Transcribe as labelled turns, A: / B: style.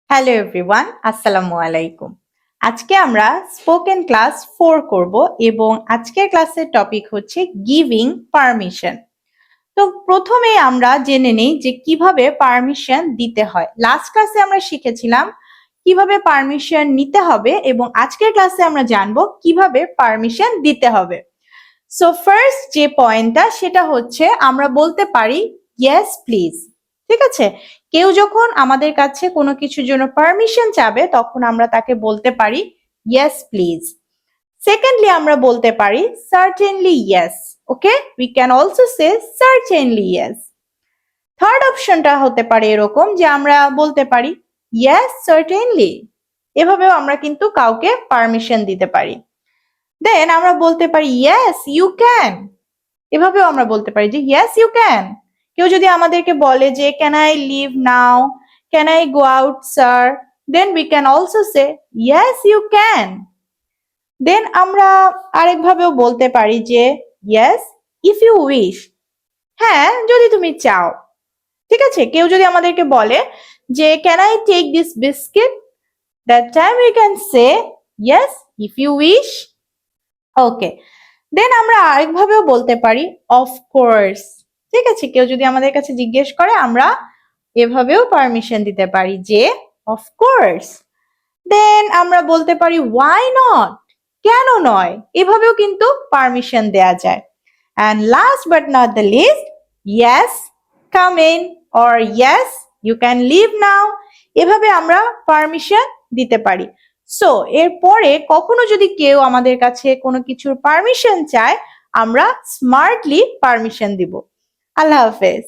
A: Hello everyone, আসসালামু আলাইকুম। আজকে আমরা স্পোকেন ক্লাস 4 করব এবং আজকের ক্লাসের টপিক হচ্ছে গিভিং পারমিশন। তো প্রথমে আমরা জেনে নেই যে কিভাবে পারমিশন দিতে হয়। লাস্ট ক্লাসে আমরা শিখেছিলাম কিভাবে পারমিশন নিতে হবে এবং আজকের ক্লাসে আমরা জানবো কিভাবে পারমিশন দিতে হবে। সো ফার্স্ট যে পয়েন্টটা সেটা হচ্ছে আমরা বলতে পারি ইয়েস প্লিজ। ঠিক আছে, কেউ যখন আমাদের কাছে কোনো কিছুর জন্য পারমিশন চাবে তখন আমরা তাকে বলতে পারি ইয়েস প্লিজ। সেকেন্ডলি আমরা বলতে পারি certainly yes. Okay, we can also say certainly yes. Third অপশনটা হতে পারে এরকম যে আমরা বলতে পারি ইয়েস সার্টেনলি। এভাবেও আমরা কিন্তু কাউকে পারমিশন দিতে পারি। দেন আমরা বলতে পারি ইয়েস ইউ ক্যান। এভাবেও আমরা বলতে পারি যে ইয়েস ইউ ক্যান। কেউ যদি আমাদেরকে বলে যে can I leave now, can I go out sir, then we can also say yes you can. দেন আমরা আরেকভাবেও বলতে পারি যে ইয়েস ইফ ইউ উইশ। হ্যাঁ, যদি তুমি চাও। ঠিক আছে, কেউ যদি আমাদেরকে বলে যে can I take this biscuit, that time we can say yes if you wish. Okay, then আমরা আরেকভাবেও বলতে পারি অফকোর্স। ঠিক আছে, কেউ যদি আমাদের কাছে জিজ্ঞেস করে আমরা এভাবেও পারমিশন দিতে পারি যে অফকোর্স। দেন আমরা বলতে পারি ওয়াই নট, কেন নয়। এভাবেও কিন্তু পারমিশন দেয়া যায়। And last but not the least, yes come in or yes you can leave now. এভাবে আমরা পারমিশন দিতে পারি। সো এরপরে কখনো যদি কেউ আমাদের কাছে কোনো কিছুর পারমিশন চায় আমরা স্মার্টলি পারমিশন দিব। আল্লাহ হাফেজ।